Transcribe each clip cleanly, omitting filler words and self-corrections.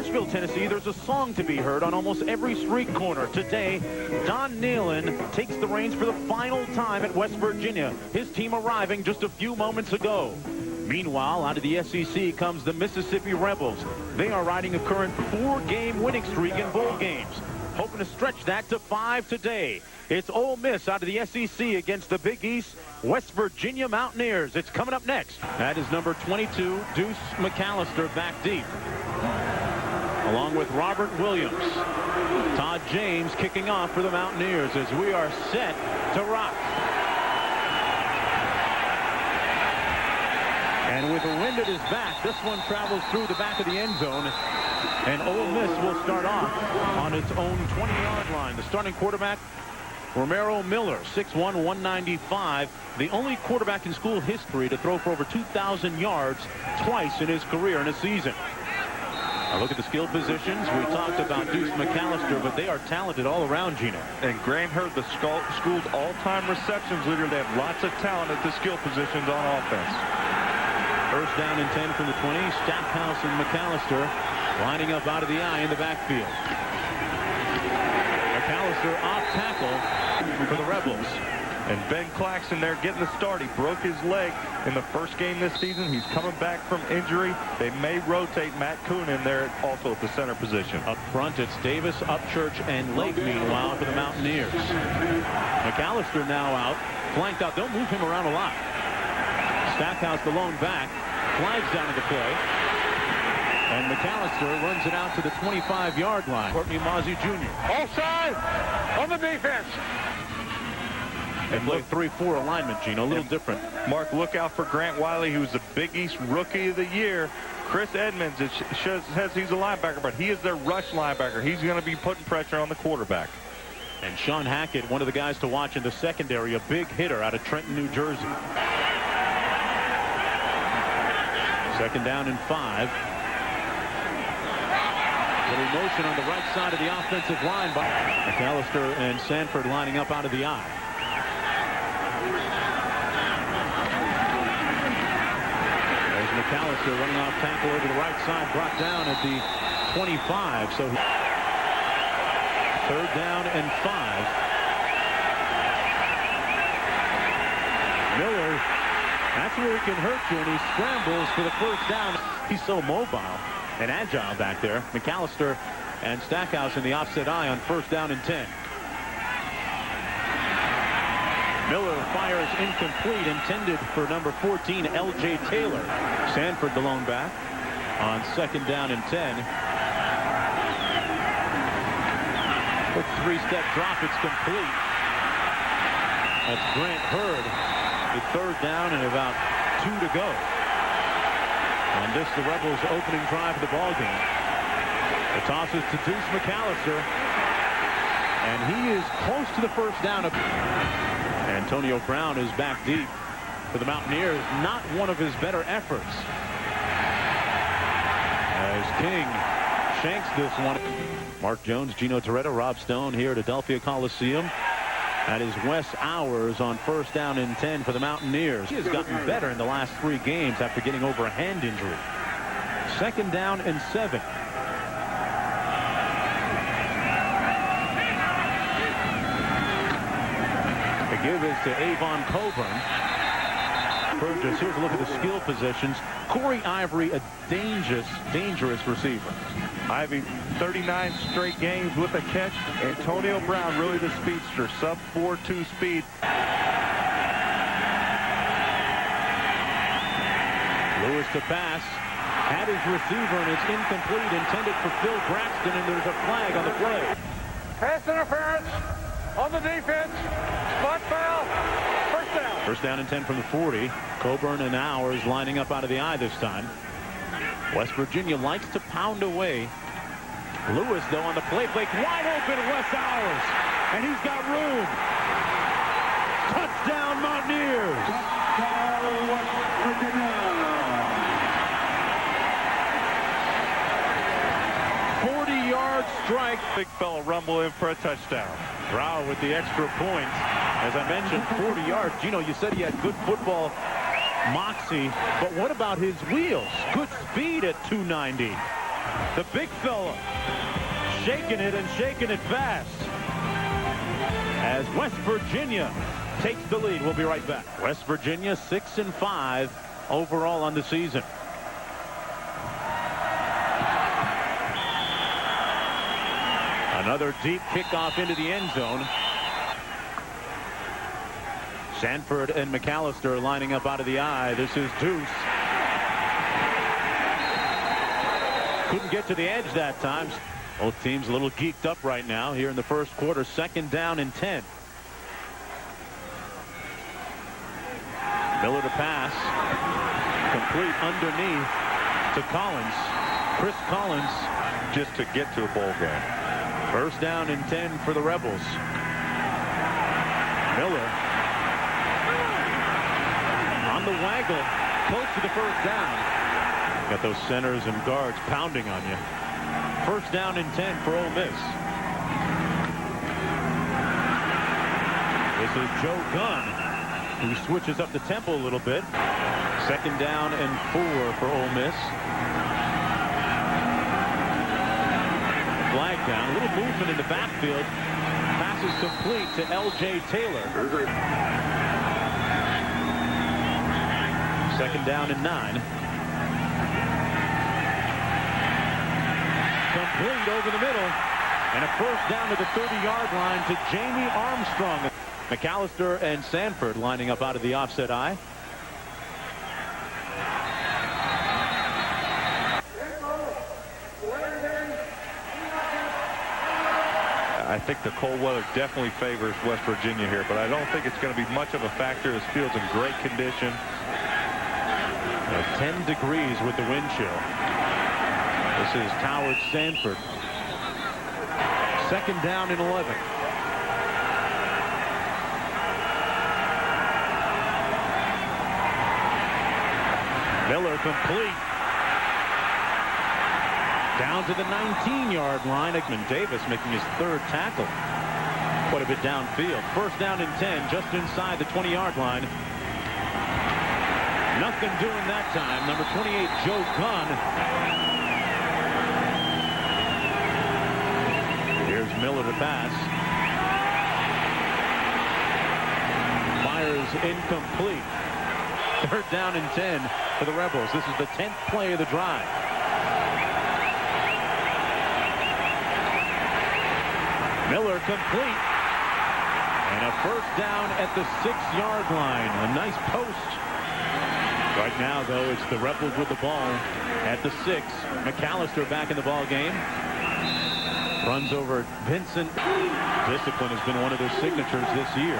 Nashville, Tennessee, there's a song to be heard on almost every street corner. Today, Don Nehlen takes the reins for the final time at West Virginia. His team arriving just a few moments ago. Meanwhile, out of the SEC comes the Mississippi Rebels. They are riding a current 4-game winning streak in bowl games, hoping to stretch that to 5 today. It's Ole Miss out of the SEC against the Big East West Virginia Mountaineers. It's coming up next. That is number 22, Deuce McAllister, back deep, along with Robert Williams. Todd James kicking off for the Mountaineers as we are set to rock. And with the wind at his back, this one travels through the back of the end zone. And Ole Miss will start off on its own 20-yard line. The starting quarterback, Romero Miller, 6'1", 195. The only quarterback in school history to throw for over 2,000 yards twice in his career in a season. Now look at the skill positions. We talked about Deuce McAllister, but they are talented all around, Gino. And Grant Hurd, the school's all-time receptions leader. They have lots of talent at the skill positions on offense. First down and 10 from the 20. Stackhouse and McAllister lining up out of the eye in the backfield. McAllister off tackle for the Rebels. And Ben Claxton there getting the start. He broke his leg in the first game this season. He's coming back from injury. They may rotate Matt Kuhn in there also at the center position. Up front, it's Davis, Upchurch, and Lake, meanwhile, for the Mountaineers. McAllister now out, flanked out. Don't move him around a lot. Stackhouse, the lone back, flags down into play. And McAllister runs it out to the 25-yard line. Courtney Mozzie Jr. Offside on the defense. They play 3-4 alignment, Gino, a little different. Mark, look out for Grant Wiley, who's the Big East Rookie of the Year. Chris Edmonds, it says he's a linebacker, but he is their rush linebacker. He's going to be putting pressure on the quarterback. And Sean Hackett, one of the guys to watch in the secondary, a big hitter out of Trenton, New Jersey. Second down and 5. Little motion on the right side of the offensive line by McAllister and Sanford lining up out of the eye. There's McAllister running off tackle over the right side, brought down at the 25. So third down and 5. Miller, that's where he can hurt you, and he scrambles for the first down. He's so mobile and agile back there. McAllister and Stackhouse in the offset eye on first down and 10. Miller fires incomplete, intended for number 14, L.J. Taylor. Sanford, the lone back, on second down and 10. Quick three-step drop, it's complete. That's Grant Hurd. The third down and about 2 to go. And this the Rebels' opening drive of the ballgame. The toss is to Deuce McAllister. And he is close to the first down. Antonio Brown is back deep for the Mountaineers. Not one of his better efforts. As King shanks this one. Mark Jones, Gino Toretta, Rob Stone here at Adelphia Coliseum. That is Wes Hours on first down and 10 for the Mountaineers. He has gotten better in the last 3 games after getting over a hand injury. Second down and 7. The give is to Avon Coburn. Burgess, here's a look at the skill positions. Corey Ivory, a dangerous receiver. Ivy, 39 straight games with a catch. Antonio Brown, really the speedster, sub 4.2 speed. Lewis to pass. Had his receiver, and it's incomplete, intended for Phil Braxton, and there's a flag on the play. Pass interference on the defense. Spot foul. First down. First down and 10 from the 40. Coburn and Hours lining up out of the eye this time. West Virginia likes to pound away. Lewis, though, on the play fake, wide open, Wes Hours, and he's got room. Touchdown, Mountaineers. 40-yard strike. Big fella rumble in for a touchdown. Rao with the extra point. As I mentioned, 40 yards. Gino, you said he had good football moxie, but what about his wheels? Good speed at 290. The big fella shaking it and shaking it fast as West Virginia takes the lead. We'll be right back. West Virginia 6-5 overall on the season. Another deep kickoff into the end zone. Sanford and McAllister lining up out of the eye. This is Deuce. Couldn't get to the edge that time. Both teams a little geeked up right now here in the first quarter. 2nd down and 10. Miller to pass. Complete underneath to Collins. Chris Collins just to get to a bowl game. 1st down and 10 for the Rebels. Miller on the waggle, close to the 1st down. Got those centers and guards pounding on you. 1st down and 10 for Ole Miss. This is Joe Gunn, who switches up the tempo a little bit. 2nd down and 4 for Ole Miss. Flag down. A little movement in the backfield. Pass is complete to L.J. Taylor. 2nd down and 9. Complete over the middle. And a 1st down to the 30-yard line to Jamie Armstrong. McAllister and Sanford lining up out of the offset eye. I think the cold weather definitely favors West Virginia here, but I don't think it's going to be much of a factor. This field's in great condition. 10 degrees with the wind chill. This is Howard Sanford. 2nd down and 11. Miller complete. Down to the 19-yard line. Egman Davis making his 3rd tackle. Quite a bit downfield. 1st down and 10, just inside the 20-yard line. Nothing doing that time. Number 28, Joe Gunn. Here's Miller to pass. Fires incomplete. 3rd down and 10 for the Rebels. This is the 10th play of the drive. Miller complete. And a 1st down at the 6-yard line. A nice post. Right now, though, it's the Rebels with the ball at the 6. McAllister back in the ball game. Runs over Vincent. Discipline has been one of their signatures this year.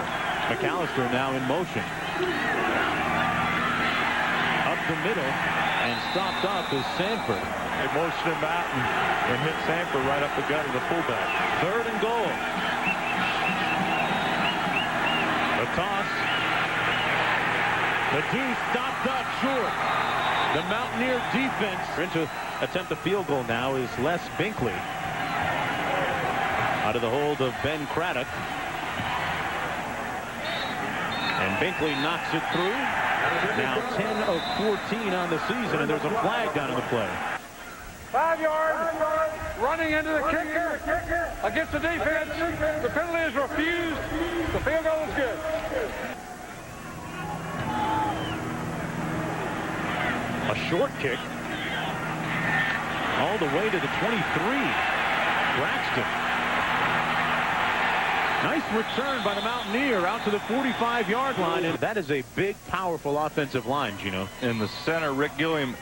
McAllister now in motion. Up the middle and stopped up is Sanford. They motioned him out and hit Sanford right up the gut of the fullback. 3rd and goal. The toss. The D stopped up short. The Mountaineer defense into attempt a field goal now is Les Binkley. Out of the hold of Ben Craddock. And Binkley knocks it through. Now 10 of 14 on the season, and there's a flag down in the play. 5 yards, running into the kicker against the defense. The penalty is refused. The field goal is good. A short kick all the way to the 23. Braxton. Nice return by the Mountaineer out to the 45-yard line. And that is a big, powerful offensive line, Gino. In the center, Rick Gilliam,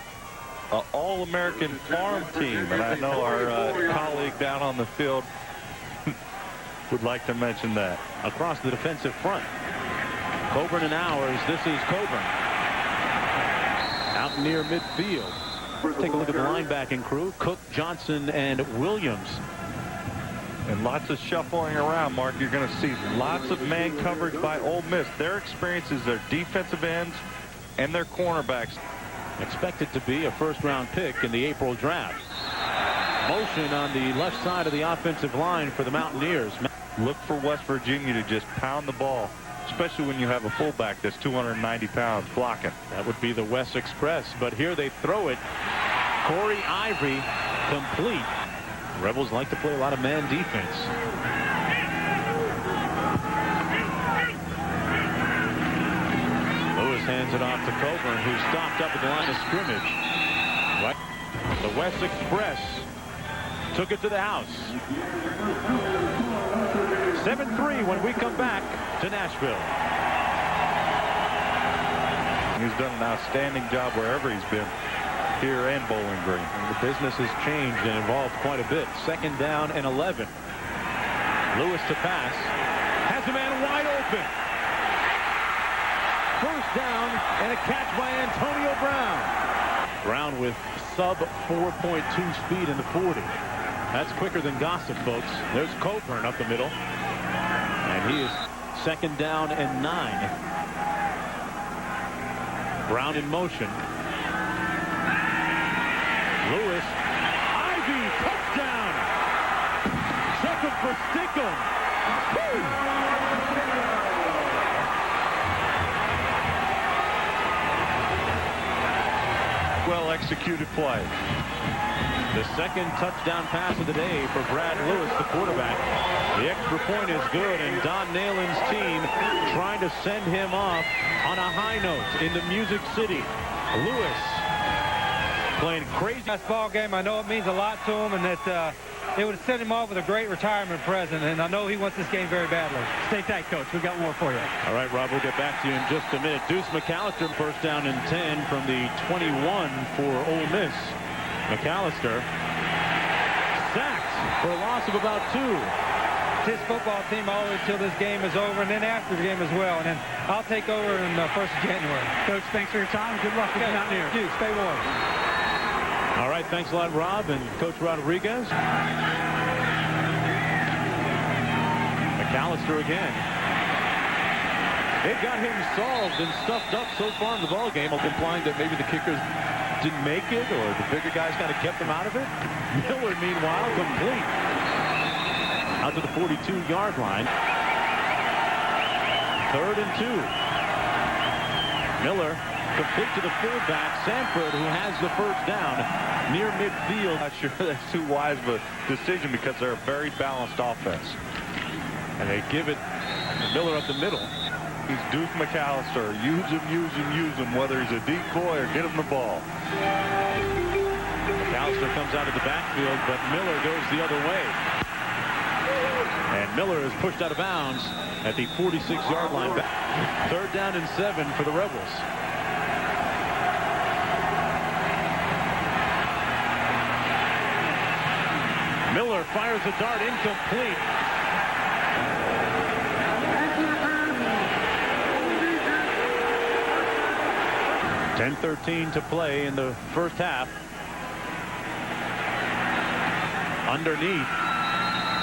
All-American farm team. And I know our colleague down on the field would like to mention that. Across the defensive front. Coburn and Hours. This is Coburn. Out near midfield. Take a look at the linebacking crew. Cook, Johnson, and Williams. And lots of shuffling around, Mark. You're going to see lots of man coverage by Ole Miss. Their experience is their defensive ends and their cornerbacks. Expected to be a 1st-round pick in the April draft. Motion on the left side of the offensive line for the Mountaineers. Look for West Virginia to just pound the ball, especially when you have a fullback that's 290 pounds blocking. That would be the West Express, but here they throw it Corey Ivory complete. Rebels like to play a lot of man defense. Lewis hands it off to Coburn, who stopped up at the line of scrimmage. The West Express took it to the house. 7-3 when we come back to Nashville. He's done an outstanding job wherever he's been, here and Bowling Green. And the business has changed and evolved quite a bit. 2nd down and 11. Lewis to pass. Has a man wide open. 1st down and a catch by Antonio Brown. Brown with sub 4.2 speed in the 40. That's quicker than gossip, folks. There's Coburn up the middle. And he is 2nd down and 9. Brown in motion. Lewis. Ivy, touchdown. Check him for Stickum. Well executed play. The 2nd touchdown pass of the day for Brad Lewis, the quarterback. The extra point is good, and Don Nayland's team trying to send him off on a high note in the Music City. Lewis playing crazy. Last ball game, I know it means a lot to him, and that it would send him off with a great retirement present, and I know he wants this game very badly. Stay tight, Coach. We've got more for you. All right, Rob, we'll get back to you in just a minute. Deuce McAllister, 1st down and 10 from the 21 for Ole Miss. McAllister sacked for a loss of about 2. This football team all the way till this game is over, and then after the game as well. And then I'll take over in the 1st of January. Coach, thanks for your time. Good luck with the Mountaineers. Dude, stay warm. All right, thanks a lot, Rob and Coach Rodriguez. McAllister again. They've got him solved and stuffed up so far in the ballgame, implying that maybe the kickers didn't make it, or the bigger guys kind of kept them out of it. Miller, meanwhile, complete. Out to the 42-yard line. 3rd and 2. Miller complete to the fullback, Sanford, who has the 1st down near midfield. Not sure that's too wise of a decision because they're a very balanced offense. And they give it to Miller up the middle. He's Deuce McAllister. Use him, whether he's a decoy or get him the ball. McAllister comes out of the backfield, but Miller goes the other way. And Miller is pushed out of bounds at the 46-yard line. 3rd down and 7 for the Rebels. Miller fires a dart incomplete. .13 to play in the 1st half. Underneath.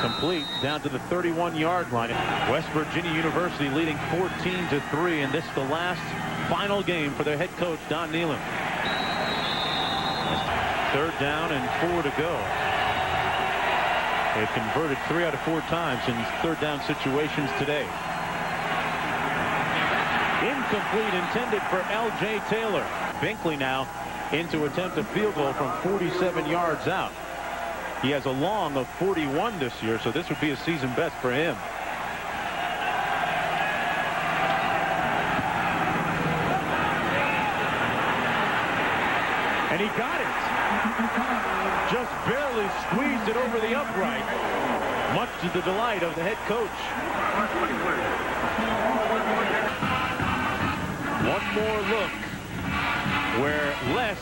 Complete down to the 31-yard line. West Virginia University leading 14-3, and this is the last final game for their head coach, Don Neyland. 3rd down and 4 to go. They've converted 3 out of 4 times in 3rd down situations today. Incomplete, intended for L.J. Taylor. Binkley now in to attempt a field goal from 47 yards out. He has a long of 41 this year, so this would be a season best for him. And he got it. Just barely squeezed it over the upright, much to the delight of the head coach. One more look where less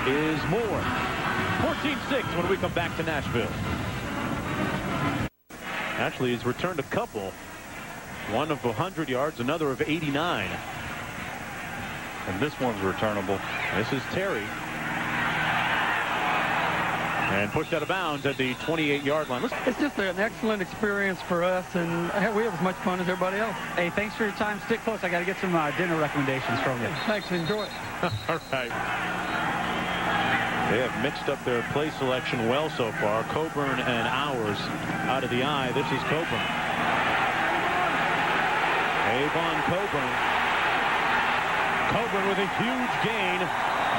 is more. 14-6 when we come back to Nashville. Actually, he's returned a couple. One of 100 yards, another of 89. And this one's returnable. This is Terry. And pushed out of bounds at the 28-yard line. It's just an excellent experience for us, and we have as much fun as everybody else. Hey, thanks for your time. Stick close. I got to get some dinner recommendations from you. Thanks. Enjoy it. All right. They have mixed up their play selection well so far. Coburn and Hours out of the eye. This is Coburn. Avon Coburn. Coburn with a huge gain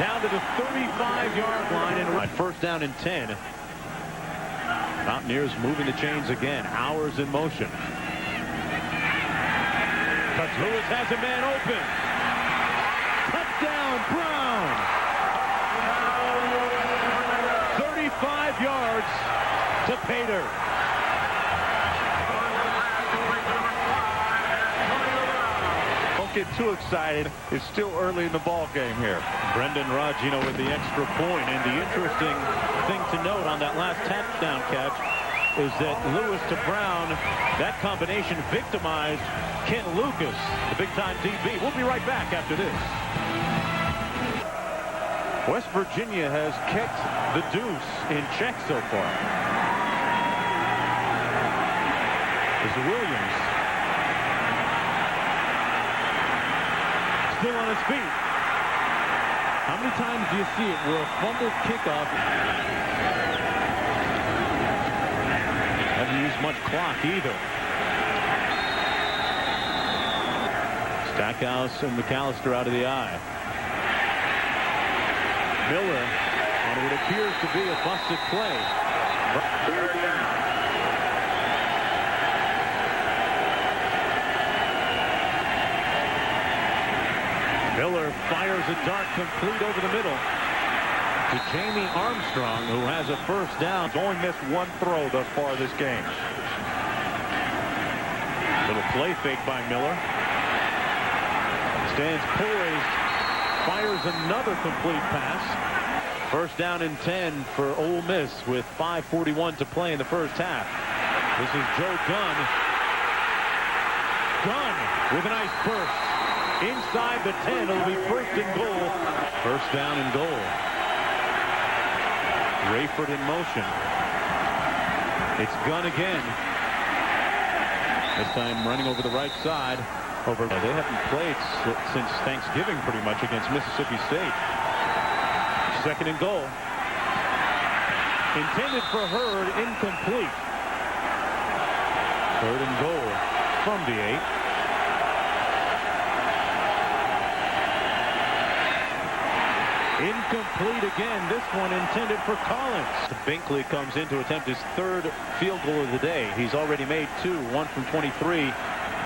down to the 35-yard line and first down and 10. Mountaineers moving the chains again. Hours in motion. Cuts Lewis, has a man open. Touchdown, Brown. 35 yards to Pater. Don't get too excited. It's still early in the ball game here. Brendan Rodgino with the extra point. And the interesting thing to note on that last touchdown catch is that Lewis to Brown, that combination victimized Ken Lucas, the big-time DB. We'll be right back after this. West Virginia has kicked the deuce in check so far. This is Williams. Still on his feet. How many times do you see it where a fumbled kickoff? Haven't used much clock either. Stackhouse and McAllister out of the eye. Miller on what appears to be a busted play. Miller fires a dart complete over the middle to Jamie Armstrong, who has a first down. He's only missed one throw thus far this game. Little play fake by Miller. Stands poised, fires another complete pass. First down and 10 for Ole Miss with 5:41 to play in the first half. This is Joe Gunn. Gunn with a nice burst. Inside the 10, it'll be first and goal. First down and goal. Rayford in motion. It's Gunn again. This time running over the right side. They haven't played since Thanksgiving pretty much against Mississippi State. Second and goal. Intended for Hurd, incomplete. Third and goal from the 8. Incomplete again. This one intended for Collins. Binkley comes in to attempt his third field goal of the day. He's already made 2, one from 23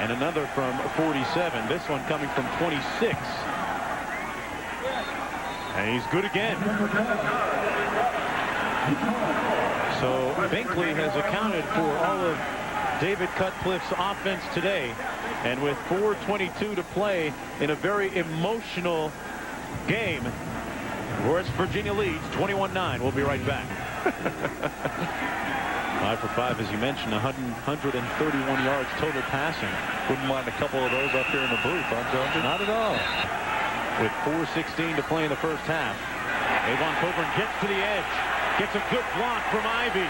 and another from 47. This one coming from 26. And he's good again. So Binkley has accounted for all of David Cutcliffe's offense today. And with 4:22 to play in a very emotional game, West Virginia leads 21-9. We'll be right back. 5 for 5, as you mentioned, 131 yards total passing. Wouldn't mind a couple of those up here in the booth, huh, Jonesy? Not at all. With 4:16 to play in the first half. Avon Coburn gets to the edge. Gets a good block from Ivy.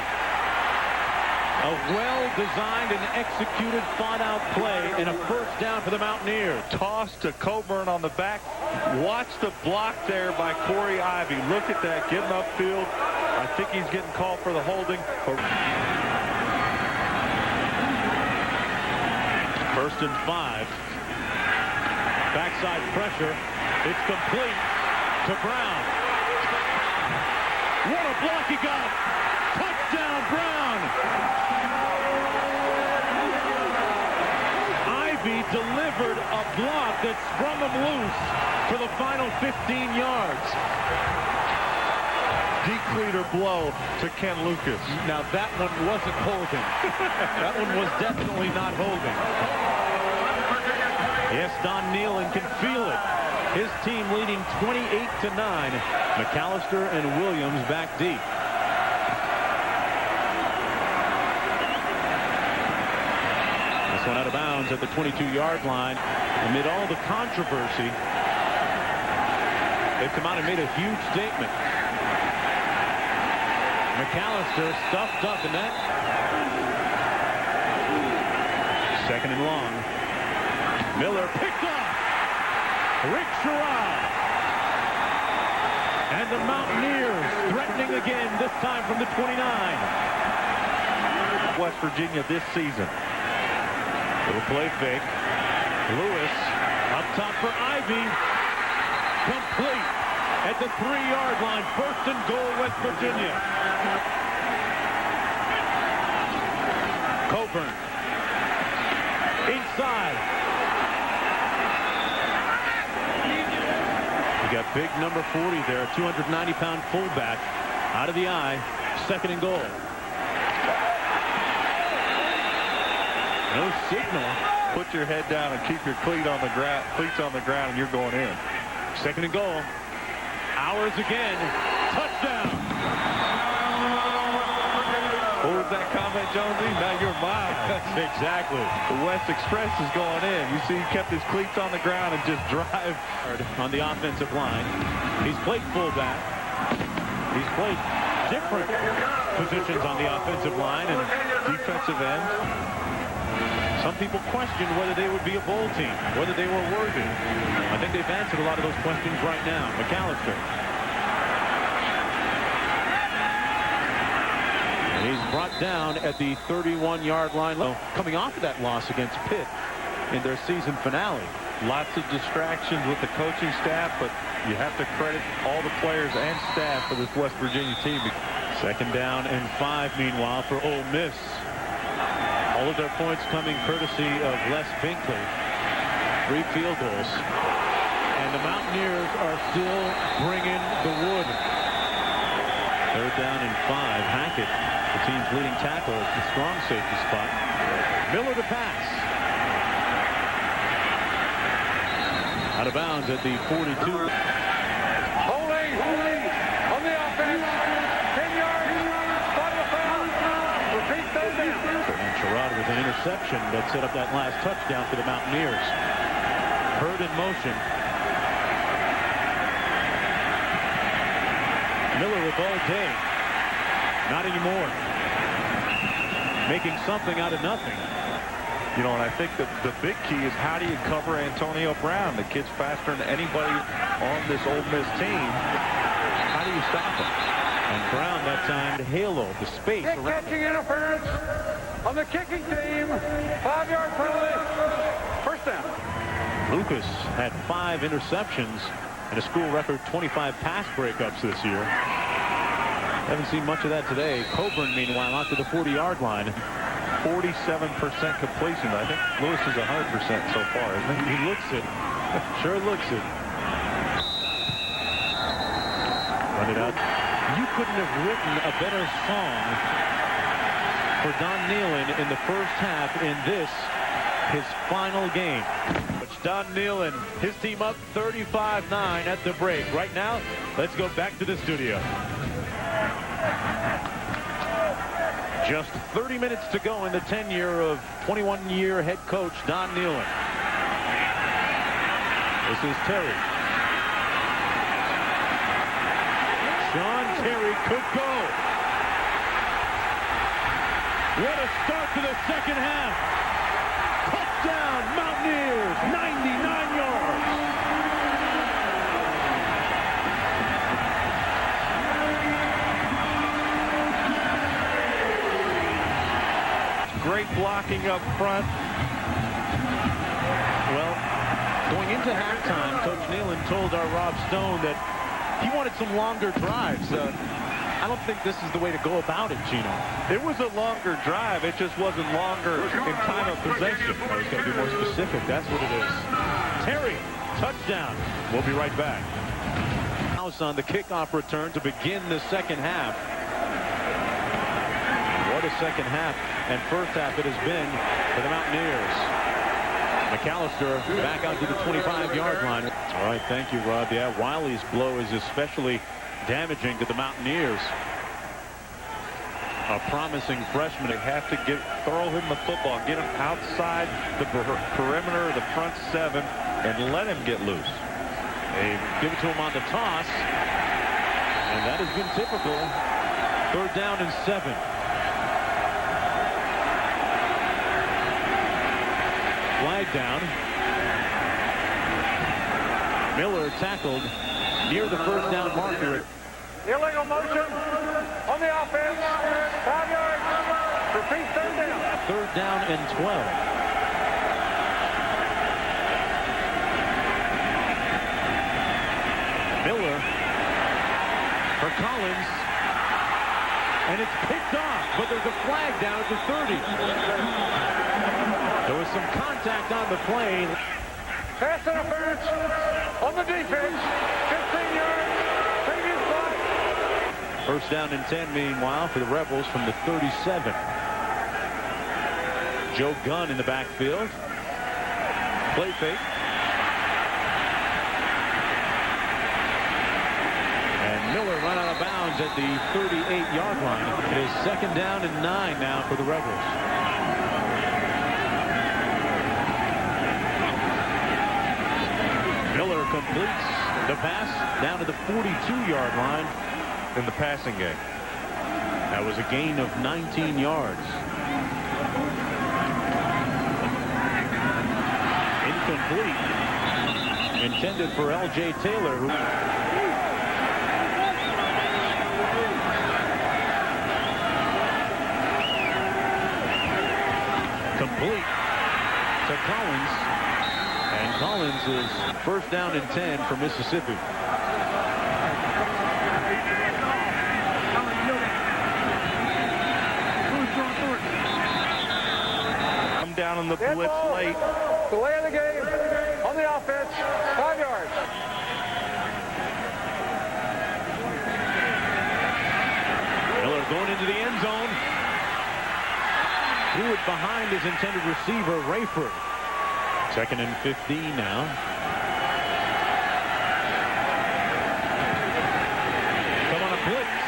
A well-designed and executed, thought-out play and a first down for the Mountaineers. Toss to Coburn on the back. Watch the block there by Corey Ivy. Look at that, getting upfield. I think he's getting called for the holding. First and 5. Backside pressure. It's complete to Brown. What a block he got. Touchdown, Brown. Ivy delivered a block that sprung him loose for the final 15 yards. Decleater blow to Ken Lucas. Now that one wasn't holding. That one was definitely not holding. Yes, Don Nealon can feel it. His team leading 28-9. McAllister and Williams back deep. This one out of bounds at the 22-yard line. Amid all the controversy, they've come out and made a huge statement. McAllister stuffed up in that. Second and long. Miller picked up. Rick Sherrod. And the Mountaineers threatening again, this time from the 29. West Virginia this season. Little play fake. Lewis up top for Ivy. Complete at at the 3-yard line. 1st and goal, West Virginia. Coburn. Inside. You got big number 40 there, 290-pound fullback. Out of the eye. 2nd and goal. No signal. Put your head down and keep your cleats on the ground, and you're going in. 2nd and goal. Ours again. Touchdown. What was that comment, Jonesy? Now you're mine. Exactly. The West Express is going in. You see he kept his cleats on the ground and just drive. On the offensive line. He's played fullback. He's played different positions on the offensive line and defensive end. Some people question whether they would be a bowl team, whether they were worthy. I think they've answered a lot of those questions right now. McAllister. He's brought down at the 31-yard line. Coming off of that loss against Pitt in their season finale. Lots of distractions with the coaching staff, but you have to credit all the players and staff for this West Virginia team. 2nd down and 5, meanwhile, for Ole Miss. All of their points coming courtesy of Les Binkley. 3 field goals. And the Mountaineers are still bringing the wood. 3rd down and 5. Hackett, the team's leading tackle, at the strong safety spot. Miller to pass. Out of bounds at the 42. Holding on the offense. 10 yards. Spot the foul. Repeat 3rd down. And Sherrod with an interception that set up that last touchdown for the Mountaineers. Hurd in motion. Miller with all day. Not anymore. Making something out of nothing. You know, and I think the big key is how do you cover Antonio Brown? The kid's faster than anybody on this Ole Miss team. How do you stop him? And Brown that time to halo the space Kick around catching him. interference on the kicking team. 5-yard penalty. 1st down. Lucas had 5 interceptions and a school record 25 pass breakups this year. Haven't seen much of that today. Coburn, meanwhile, out to the 40-yard line. 47% completion. I think Lewis is 100% so far, isn't he? He looks it. Sure looks it. Run it out. You couldn't have written a better song for Don Nehlen in the first half in this, his final game. But Don Nehlen, his team up 35-9 at the break. Right now, let's go back to the studio. Just 30 minutes to go in the tenure of 21-year head coach Don Nehlen. This is Terry. Sean Terry could go. What a start to the 2nd half. Touchdown, Mountaineers, 99 yards. Great blocking up front. Well, going into halftime, Coach Nehlen told our Rob Stone that he wanted some longer drives. I don't think this is the way to go about it, Gino. It was a longer drive. It just wasn't longer in time of possession. I was going to be more specific. That's what it is. Terry, touchdown. We'll be right back. House on the kickoff return to begin the 2nd half. What a 2nd half and 1st half it has been for the Mountaineers. McAllister back out to the 25-yard line. All right, thank you, Rob. Yeah, Wiley's blow is especially damaging to the Mountaineers. A promising freshman. They have to throw him the football, get him outside the perimeter of the front 7, and let him get loose. They give it to him on the toss, and that has been typical. 3rd down and 7. Flag down. Miller tackled near the 1st down marker. Illegal motion on the offense. 5 yards. Repeat 3rd down. 3rd down and 12. Miller Collins. And it's picked off, but there's a flag down at the 30. There was some contact on the play. Pass interference on the defense. 15 yards. Previous block. First down and 10, meanwhile, for the Rebels from the 37. Joe Gunn in the backfield. Play fake. And Miller run out of bounds at the 38-yard line. It is second down and 9 now for the Rebels. Miller completes the pass down to the 42-yard line in the passing game. That was a gain of 19 yards. Incomplete. Intended for L.J. Taylor, who complete to Collins. And Collins is first down and 10 for Mississippi. I'm down on the blitz late. Delay of the game on the offense. 5 yards. Miller going into the end zone. Threw it behind his intended receiver, Rayford. Second and 15 now. Come on a blitz.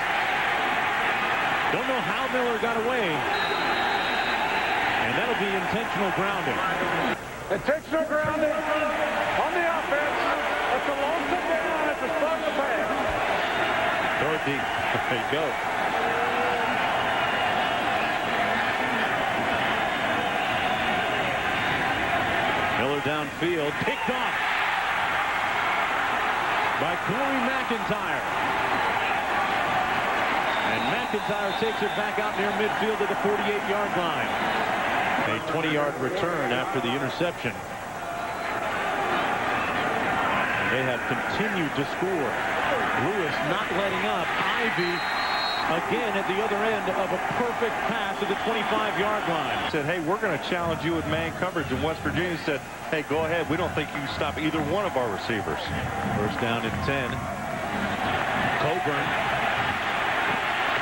Don't know how Miller got away. And that'll be intentional grounding. Intentional grounding on the offense. That's a long step down. That's a start to pass. Throw it deep. There you go. Miller downfield, picked off by Corey McIntyre. And McIntyre takes it back out near midfield to the 48-yard line. A 20-yard return after the interception. They have continued to score. Lewis not letting up. Ivy again at the other end of a perfect pass at the 25-yard line. Said, hey, we're going to challenge you with man coverage. And West Virginia said, hey, go ahead. We don't think you can stop either one of our receivers. First down and 10. Coburn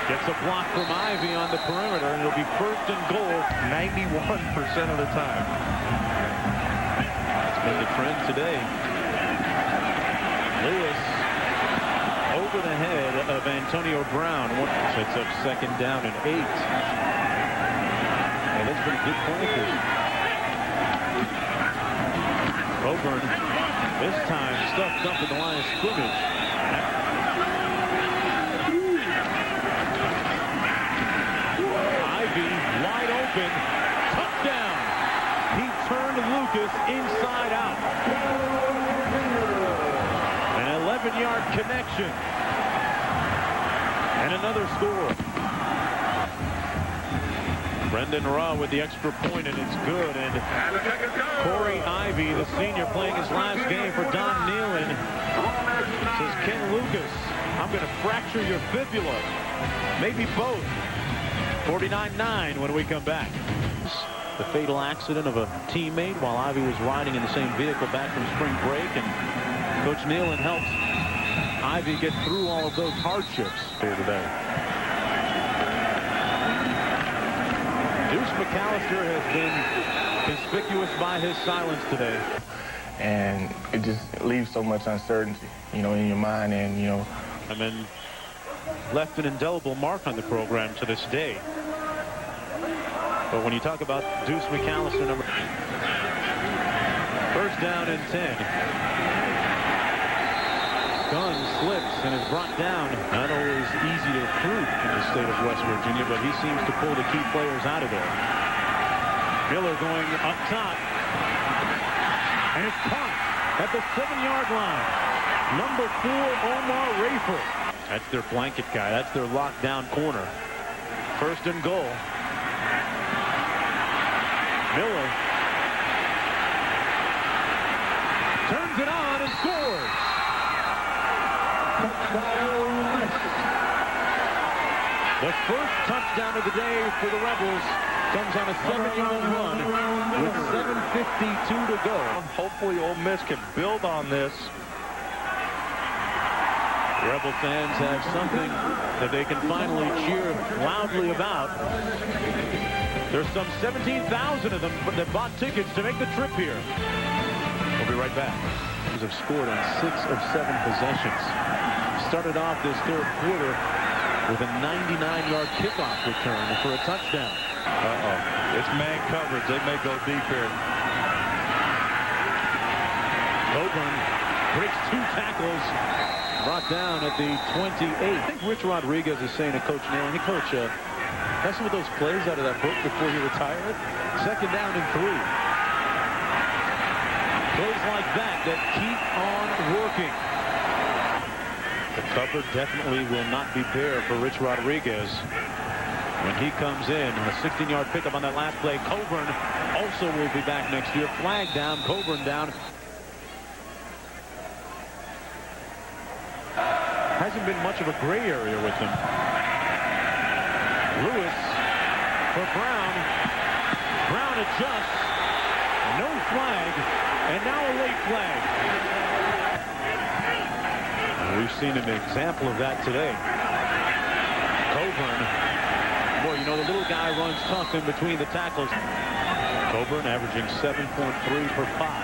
gets a block from Ivy on the perimeter, and it'll be first and goal 91% of the time. That's been the trend today. Lewis over the head of Antonio Brown. Sets up second down and 8. And that's been a good play for him. Coburn this time stuffed up at the line of scrimmage. Ivy wide open. Touchdown. He turned Lucas inside out. An 11-yard connection. And another score. Brendan Raw with the extra point, and it's good. And Corey Ivy, the senior, playing his last game for Don Nealon, says, Ken Lucas, I'm going to fracture your fibula. Maybe both. 49-9 when we come back. The fatal accident of a teammate while Ivy was riding in the same vehicle back from spring break, and Coach Nealon helps Ivy get through all of those hardships here today. Deuce McAllister has been conspicuous by his silence today. And it just leaves so much uncertainty, you know, in your mind, and, you know. And then left an indelible mark on the program to this day. But when you talk about Deuce McAllister, first down and 10. Gunn slips and is brought down. Not always easy to recruit in the state of West Virginia, but he seems to pull the key players out of there. Miller going up top. And it's caught at the 7-yard line. Number 4, Omar Rayford. That's their blanket guy. That's their lockdown corner. First and goal. Miller turns it on and scores. The first touchdown of the day for the Rebels comes on a 7-yard run with 7:52 to go. Hopefully Ole Miss can build on this. Rebel fans have something that they can finally cheer loudly about. There's some 17,000 of them that bought tickets to make the trip here. We'll be right back. Have scored on 6 of 7 possessions. Started off this third quarter with a 99-yard kickoff return for a touchdown. It's man coverage. They may go deep here. Coburn breaks 2 tackles. Brought down at the 28. I think Rich Rodriguez is saying to Coach Nail, hey, Coach, have some of those plays out of that book before you retire. 2nd down and 3. Plays like that keep on working. The cover definitely will not be bare for Rich Rodriguez when he comes in. A 16-yard pickup on that last play. Coburn also will be back next year. Flag down, Coburn down. Hasn't been much of a gray area with him. Lewis for Brown. Brown adjusts. No flag. And now a late flag. We've seen an example of that today. Coburn. Boy, you know, the little guy runs tough in between the tackles. Coburn averaging 7.3 per pop.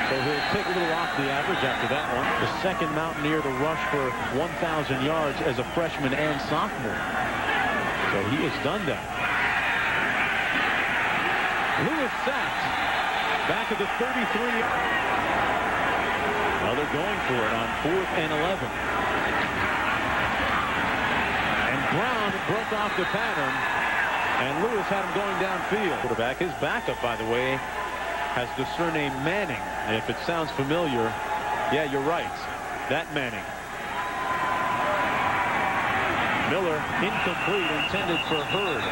So he'll take a little off the average after that one. The second Mountaineer to rush for 1,000 yards as a freshman and sophomore. So he has done that. Lewis sacked. Back at the 33. Well, they're going for it on 4th and 11. And Brown broke off the pattern. And Lewis had him going downfield. Quarterback, his backup, by the way, has the surname Manning. And if it sounds familiar, yeah, you're right. That Manning. Miller, incomplete, intended for Hurd.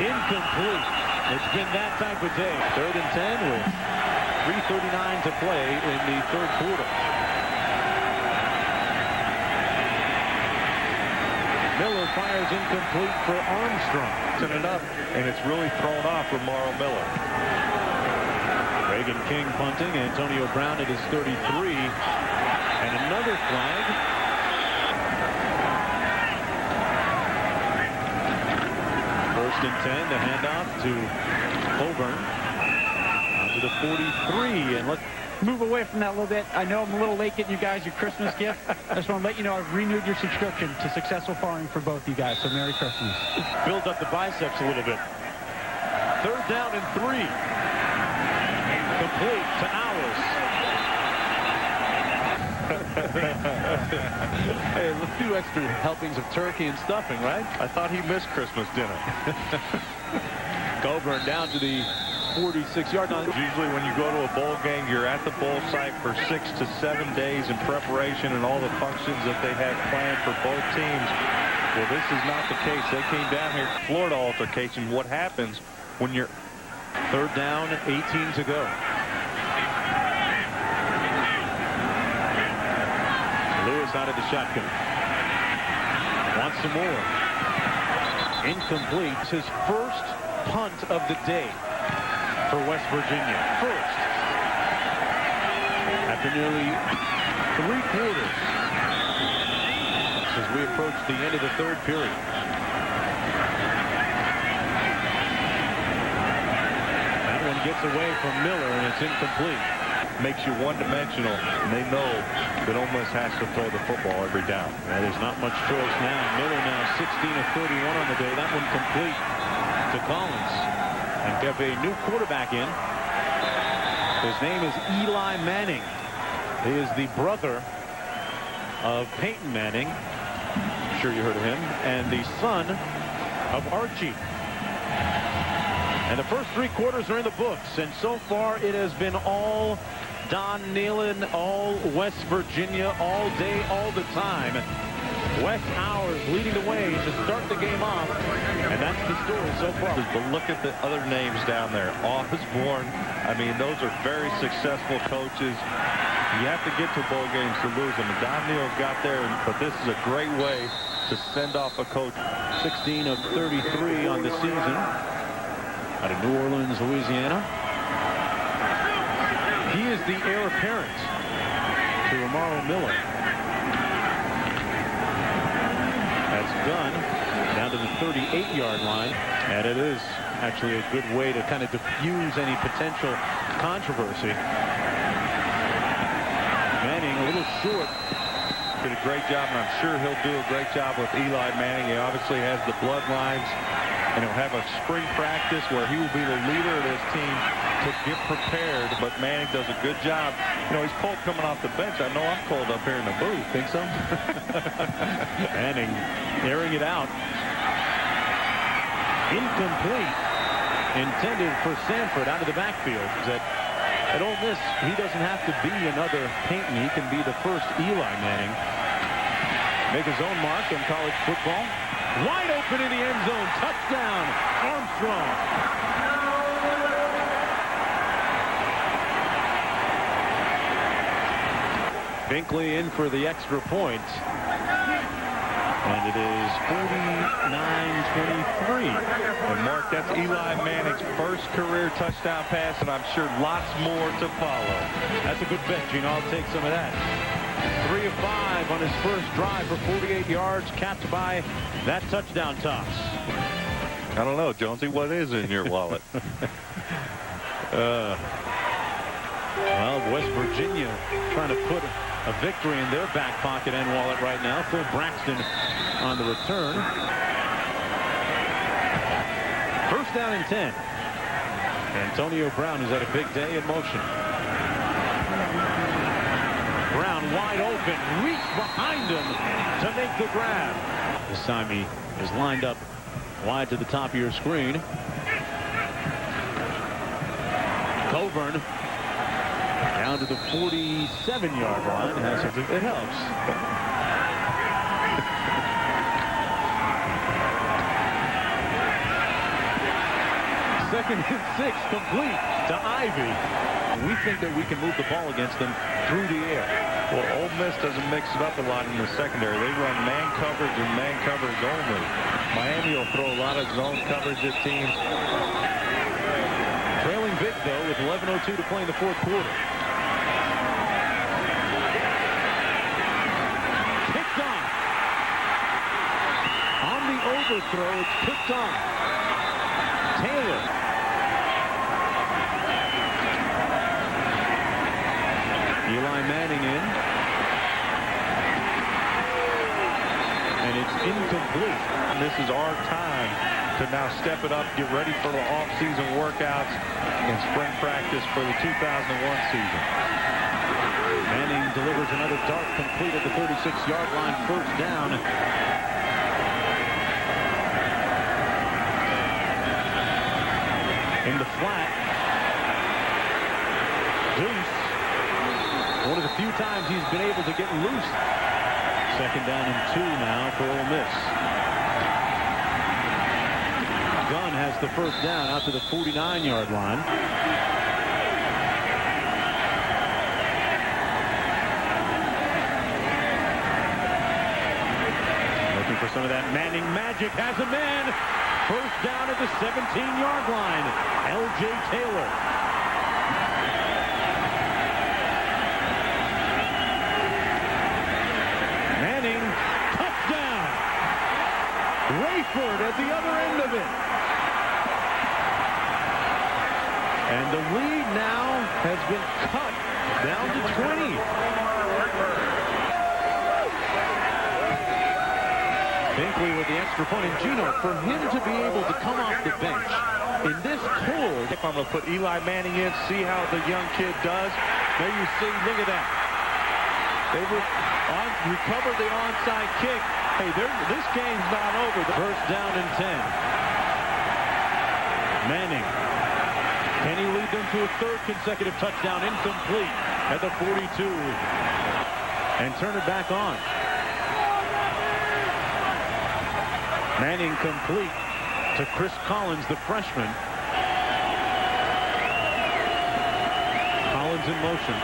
Incomplete. It's been that type of day. 3rd and 10 with 3:39 to play in the third quarter. Miller fires incomplete for Armstrong. It's enough, and it's really thrown off Romaro Miller. Reagan King punting. Antonio Brown at his 33. And another flag. First and 10. The handoff to Coburn. On to the 43. And let's move away from that a little bit. I know I'm a little late getting you guys your Christmas gift. I just want to let you know I've renewed your subscription to Successful Farming for both you guys. So Merry Christmas. build up the biceps a little bit. 3rd down and 3. Complete to Hours. Hey, let's do extra helpings of turkey and stuffing, right? I thought he missed Christmas dinner. Coburn down to the 46-yard line. Usually when you go to a bowl game, you're at the bowl site for 6 to 7 days in preparation and all the functions that they have planned for both teams. Well, this is not the case. They came down here, Florida altercation. What happens when you're 3rd down, 18 to go. Lewis out of the shotgun. Wants some more. Incomplete. His first punt of the day for West Virginia. First. After nearly 3 quarters. As we approach the end of the 3rd period. That one gets away from Miller, and it's incomplete. makes you one-dimensional, and they know that Ole Miss has to throw the football every down. Well, there's not much choice now. Miller now 16 of 31 on the day. That one complete to Collins. And we have a new quarterback in. His name is Eli Manning. He is the brother of Peyton Manning. I'm sure you heard of him. And the son of Archie. And the first 3 quarters are in the books. And so far it has been all Don Nehlen, all West Virginia, all day, all the time. Wes Howard leading the way to start the game off, and that's the story so far. But look at the other names down there. Osborne. I mean, those are very successful coaches. You have to get to bowl games to lose them. And Don Neal got there, but this is a great way to send off a coach. 16 of 33 on the season out of New Orleans, Louisiana. He is the heir apparent to Amaro Miller. That's done down to the 38-yard line, and it is actually a good way to kind of diffuse any potential controversy. Manning a little short. Did a great job, and I'm sure he'll do a great job with Eli Manning. He obviously has the bloodlines, and he'll have a spring practice where he will be the leader of this team to get prepared. But Manning does a good job. You know, he's cold coming off the bench. I know I'm cold up here in the booth. Think so? Manning airing it out. Incomplete. Intended for Sanford out of the backfield. At Ole Miss, he doesn't have to be another Peyton. He can be the first Eli Manning. Make his own mark on college football. Wide open in the end zone. Touchdown, Armstrong. Binkley in for the extra point. And it is 49-23. And Mark, that's Eli Manning's first career touchdown pass, and I'm sure lots more to follow. That's a good bet, Gene. I'll take some of that. 3 of 5 on his first drive for 48 yards, capped by that touchdown toss. I don't know, Jonesy, what is in your wallet? Well, West Virginia trying to put a victory in their back pocket and wallet right now. Phil Braxton on the return. First down and 10. Antonio Brown has had a big day in motion. Brown wide open, reach behind him to make the grab. This time he is lined up wide to the top of your screen. Coburn down to the 47-yard line. It helps. Second and 6, complete to Ivy. We think that we can move the ball against them through the air. Well, Ole Miss doesn't mix it up a lot in the secondary. They run man coverage and man coverage only. Miami will throw a lot of zone coverage at teams. Trailing big, though, with 11:02 to play in the fourth quarter. Picked on. On the overthrow, it's picked on. Taylor. Eli Manning in. And it's incomplete. This is our time to now step it up, get ready for the off-season workouts and spring practice for the 2001 season. Manning delivers another dart complete at the 36-yard line, first down. In the flat. Deuce. One of the few times he's been able to get loose. Second down and 2 now for Ole Miss. Gunn has the first down out to the 49-yard line. Looking for some of that Manning magic. Has a man. First down at the 17-yard line. L.J. Taylor. Manning, touchdown. Rayford at the other end of it. And the lead now has been cut down to 20. Binkley with the extra point. And Gino, for him to be able to come off the bench in this cold. If I'm going to put Eli Manning in, see how the young kid does. There you see, look at that. They recovered the onside kick. Hey, this game's not over. The first down and 10. Manning. Can he lead them to a third consecutive touchdown? Incomplete at the 42. And turn it back on. Manning complete to Chris Collins, the freshman. Collins in motion.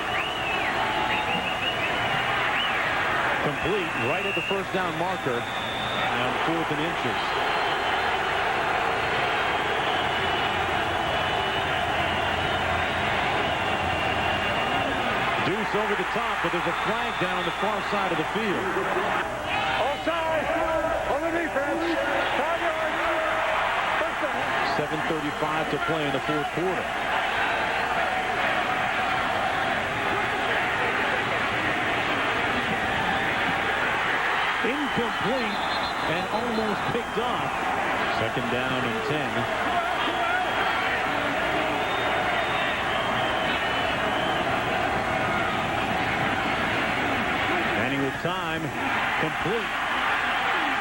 Complete right at the first down marker. And 4th and inches. Deuce over the top, but there's a flag down on the far side of the field. Offside on the defense. 5 yards. First down. 7:35 to play in the 4th quarter. Incomplete and almost picked off. 2nd down and 10. Manning with time. Complete.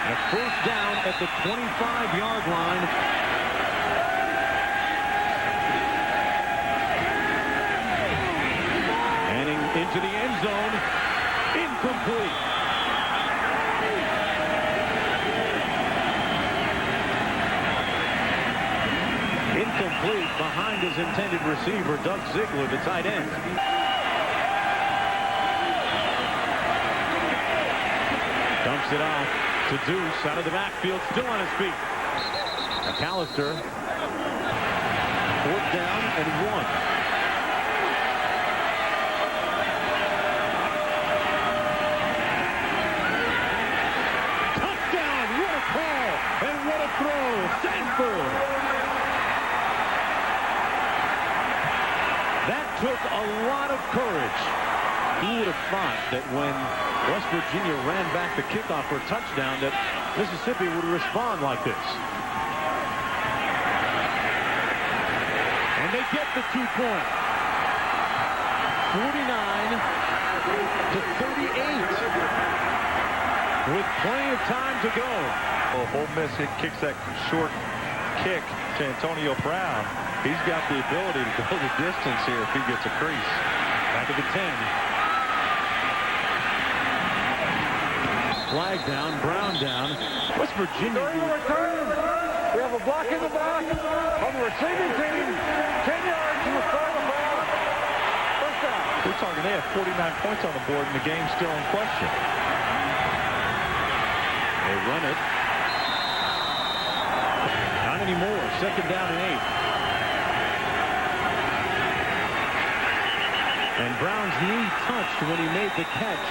And a 1st down at the 25-yard line. Manning into the end zone. Incomplete. Incomplete behind his intended receiver, Doug Ziegler, the tight end. Dumps it off to Deuce out of the backfield, still on his feet. McAllister. 4th down and 1. Touchdown! What a call! And what a throw! Sanford! That took a lot of courage. Who would have thought that when West Virginia ran back the kickoff for a touchdown that Mississippi would respond like this? And they get the 2 point. 49 to 38. With plenty of time to go. Ole Miss kicks that short kick to Antonio Brown. He's got the ability to go the distance here if he gets a crease. Back at the 10. Flag down, Brown down. West Virginia. During the return, we have a block in the back on the receiving team. 10 yards from the start of the ball. First down. We're talking they have 49 points on the board and the game's still in question. They run it. Not anymore. 2nd down and 8. And Brown's knee touched when he made the catch.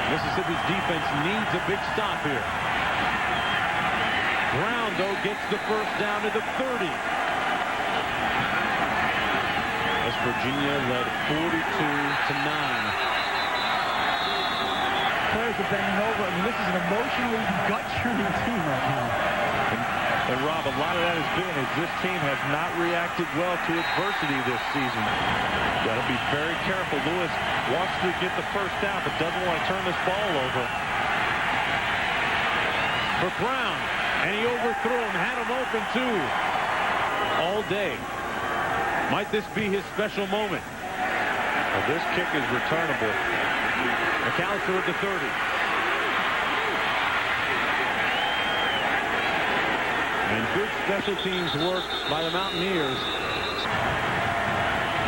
Mississippi's defense needs a big stop here. Brown, though, gets the 1st down to the 30. West Virginia led 42 to 9. Players are bending over. I mean, this is an emotionally gut-churning team right now. And Rob, a lot of that has been is this team has not reacted well to adversity this season. Got to be very careful. Lewis wants to get the 1st down, but doesn't want to turn this ball over. For Brown, and he overthrew him, had him open too. All day. Might this be his special moment? Well, this kick is returnable. McAllister at the 30. And good special teams work by the Mountaineers.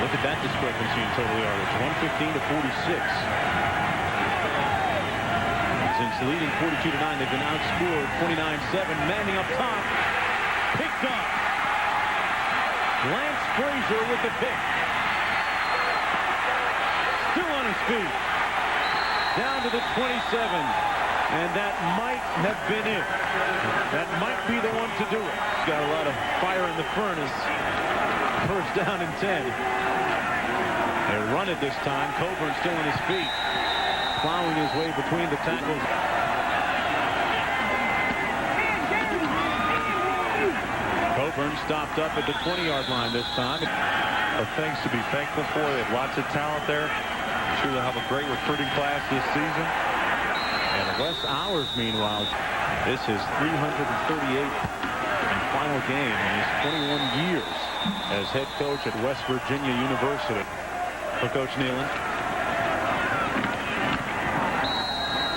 Look at that discrepancy in total yardage. 115 to 46. Since leading 42 to 9, they've been outscored 29-7. Manning up top. Picked up. Lance Frazier with the pick. Still on his feet. Down to the 27. And that might have been it. That might be the one to do it. Got a lot of fire in the furnace. 1st down and 10. They run it this time. Coburn still on his feet. Plowing his way between the tackles. Coburn stopped up at the 20-yard line this time. Things to be thankful for. They have lots of talent there. I'm sure they'll have a great recruiting class this season. And Wes Hours, meanwhile, this is 338th and final game in his 21 years as head coach at West Virginia University. For Coach Nealon.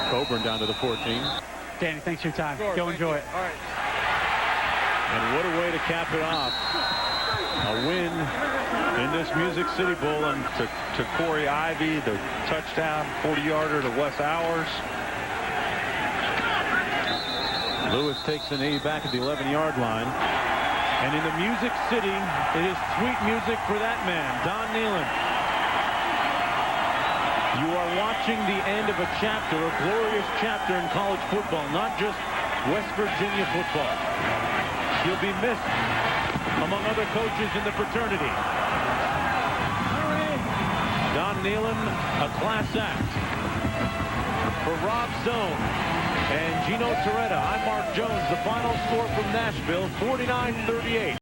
Coburn down to the 14. Danny. Thanks for your time. Go enjoy it. All right. And what a way to cap it off. A win in this Music City Bowl. And To Corey Ivy, the touchdown 40-yarder to Wes Hours. Lewis takes the knee back at the 11-yard line. And in the Music City, it is sweet music for that man, Don Nehlen. You are watching the end of a chapter, a glorious chapter in college football, not just West Virginia football. He'll be missed among other coaches in the fraternity. Don Nehlen, a class act. For Rob Stone and Gino Torretta, I'm Mark Jones. The final score from Nashville, 49-38.